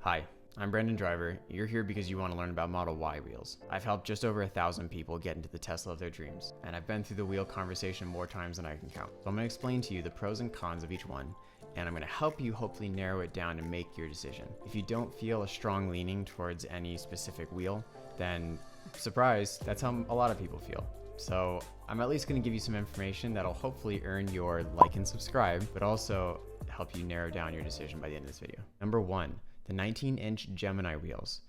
Hi, I'm Brendan Driver. You're here because you want to learn about Model Y wheels. I've helped just over 1,000 people get into the Tesla of their dreams, and I've been through the wheel conversation more times than I can count. So I'm going to explain to you the pros and cons of each one, and I'm going to help you hopefully narrow it down and make your decision. If you don't feel a strong leaning towards any specific wheel, then surprise, that's how a lot of people feel. So I'm at least going to give you some information that'll hopefully earn your like and subscribe, but also help you narrow down your decision by the end of this video. Number one, the 19-inch Gemini wheels.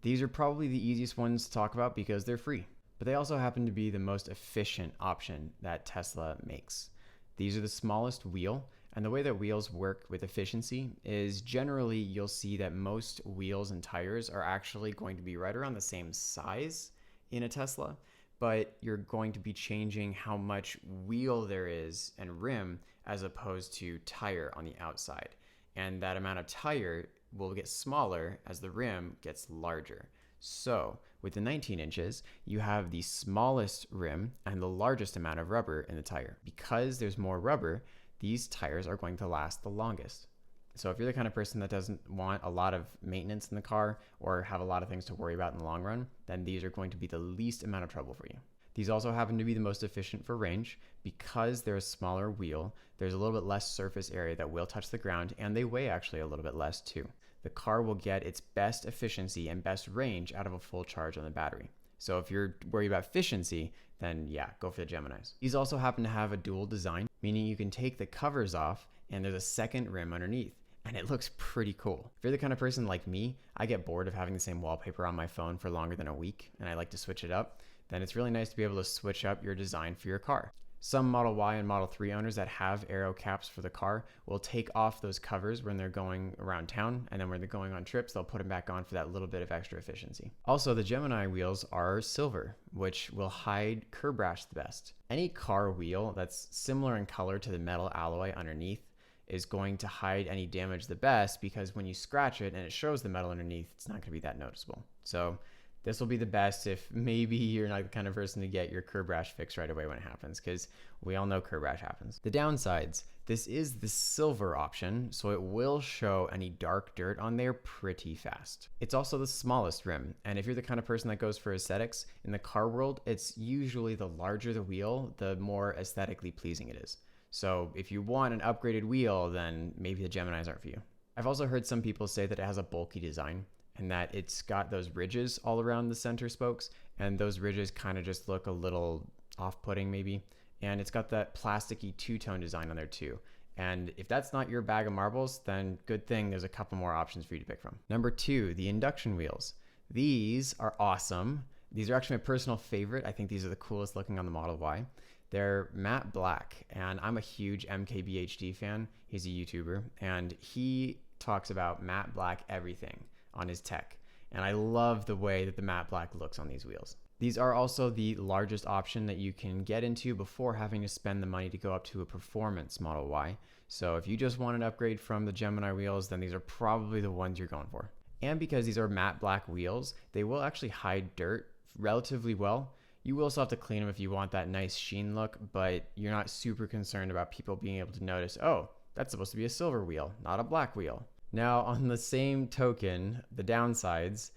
These are probably the easiest ones to talk about because they're free, but they also happen to be the most efficient option that Tesla makes. These are the smallest wheel, and the way that wheels work with efficiency is generally you'll see that most wheels and tires are actually going to be right around the same size in a Tesla, but you're going to be changing how much wheel there is and rim as opposed to tire on the outside. And that amount of tire will get smaller as the rim gets larger. So with the 19 inches, you have the smallest rim and the largest amount of rubber in the tire. Because there's more rubber, these tires are going to last the longest. So if you're the kind of person that doesn't want a lot of maintenance in the car or have a lot of things to worry about in the long run, then these are going to be the least amount of trouble for you. These also happen to be the most efficient for range. Because they're a smaller wheel, there's a little bit less surface area that will touch the ground, and they weigh actually a little bit less too. The car will get its best efficiency and best range out of a full charge on the battery. So if you're worried about efficiency, then yeah, go for the Geminis. These also happen to have a dual design, meaning you can take the covers off and there's a second rim underneath, and it looks pretty cool. If you're the kind of person like me, I get bored of having the same wallpaper on my phone for longer than a week, and I like to switch it up, then it's really nice to be able to switch up your design for your car. Some Model Y and Model 3 owners that have aero caps for the car will take off those covers when they're going around town, and then when they're going on trips, they'll put them back on for that little bit of extra efficiency. Also, the Gemini wheels are silver, which will hide curb rash the best. Any car wheel that's similar in color to the metal alloy underneath is going to hide any damage the best, because when you scratch it and it shows the metal underneath, it's not going to be that noticeable. So this will be the best if maybe you're not the kind of person to get your curb rash fixed right away when it happens, because we all know curb rash happens. The downsides, this is the silver option, so it will show any dark dirt on there pretty fast. It's also the smallest rim, and if you're the kind of person that goes for aesthetics, in the car world, it's usually the larger the wheel, the more aesthetically pleasing it is. So if you want an upgraded wheel, then maybe the Geminis aren't for you. I've also heard some people say that it has a bulky design, and that it's got those ridges all around the center spokes, and those ridges kind of just look a little off-putting maybe. And it's got that plasticky two-tone design on there too. And if that's not your bag of marbles, then good thing there's a couple more options for you to pick from. Number two, the induction wheels. These are awesome. These are actually my personal favorite. I think these are the coolest looking on the Model Y. They're matte black, and I'm a huge MKBHD fan. He's a YouTuber, and he talks about matte black everything on his tech, and I love the way that the matte black looks on these wheels. These are also the largest option that you can get into before having to spend the money to go up to a performance Model Y. So if you just want an upgrade from the Gemini wheels, then these are probably the ones you're going for. And because these are matte black wheels, they will actually hide dirt relatively well. You will still have to clean them if you want that nice sheen look, but you're not super concerned about people being able to notice, oh, that's supposed to be a silver wheel, not a black wheel. Now, on the same token, the downsides,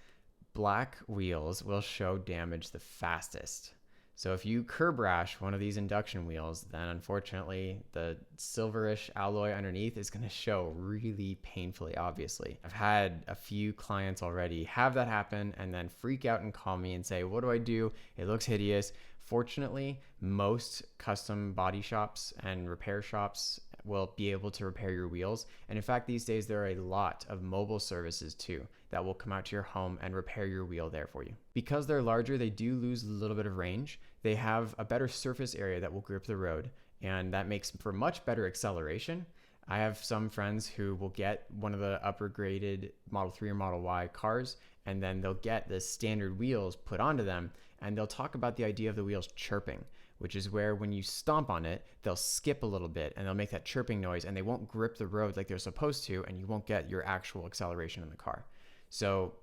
black wheels will show damage the fastest. So if you curb rash one of these induction wheels, then unfortunately the silverish alloy underneath is going to show really painfully, obviously. I've had a few clients already have that happen and then freak out and call me and say, what do I do? It looks hideous. Fortunately, most custom body shops and repair shops will be able to repair your wheels. And in fact, these days, there are a lot of mobile services too that will come out to your home and repair your wheel there for you. Because they're larger, they do lose a little bit of range. They have a better surface area that will grip the road, and that makes for much better acceleration. I have some friends who will get one of the upper graded Model 3 or Model Y cars, and then they'll get the standard wheels put onto them, and they'll talk about the idea of the wheels chirping, which is where when you stomp on it, they'll skip a little bit and they'll make that chirping noise, and they won't grip the road like they're supposed to, and you won't get your actual acceleration in the car. So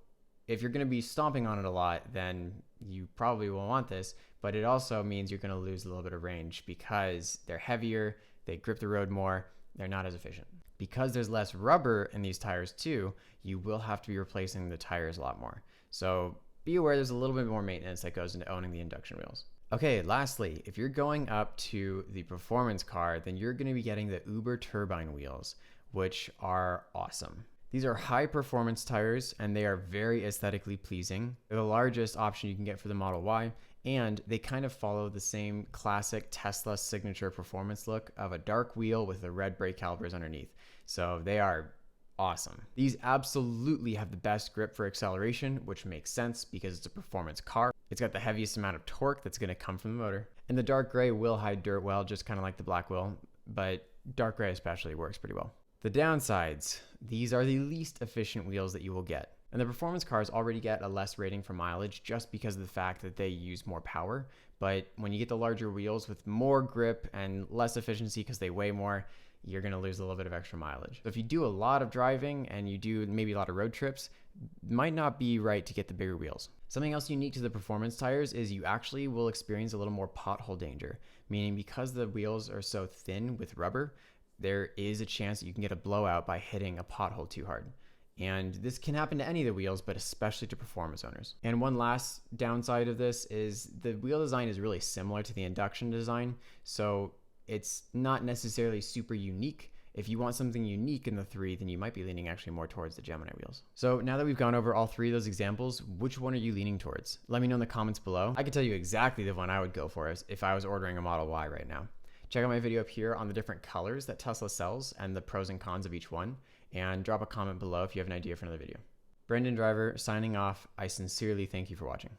if you're going to be stomping on it a lot, then you probably will want this, but it also means you're going to lose a little bit of range because they're heavier, they grip the road more, they're not as efficient. because there's less rubber in these tires too, you will have to be replacing the tires a lot more. So be aware there's a little bit more maintenance that goes into owning the induction wheels. Okay, lastly, if you're going up to the performance car, then you're going to be getting the Überturbine wheels, which are awesome. These are high performance tires and they are very aesthetically pleasing. They're the largest option you can get for the Model Y, and they kind of follow the same classic Tesla signature performance look of a dark wheel with the red brake calipers underneath. So they are awesome. These absolutely have the best grip for acceleration, which makes sense because it's a performance car. It's got the heaviest amount of torque that's going to come from the motor. And the dark gray will hide dirt well, just kind of like the black will, but dark gray especially works pretty well. The downsides, these are the least efficient wheels that you will get. And the performance cars already get a less rating for mileage just because of the fact that they use more power. But when you get the larger wheels with more grip and less efficiency because they weigh more, you're going to lose a little bit of extra mileage. So if you do a lot of driving and you do maybe a lot of road trips, it might not be right to get the bigger wheels. Something else unique to the performance tires is you actually will experience a little more pothole danger, meaning because the wheels are so thin with rubber, there is a chance that you can get a blowout by hitting a pothole too hard. And this can happen to any of the wheels, but especially to performance owners. And one last downside of this is the wheel design is really similar to the induction design. So it's not necessarily super unique. If you want something unique in the three, then you might be leaning actually more towards the Gemini wheels. So now that we've gone over all three of those examples, which one are you leaning towards? Let me know in the comments below. I can tell you exactly the one I would go for if I was ordering a Model Y right now. Check out my video up here on the different colors that Tesla sells and the pros and cons of each one, and drop a comment below if you have an idea for another video. Brendan Driver signing off. I sincerely thank you for watching.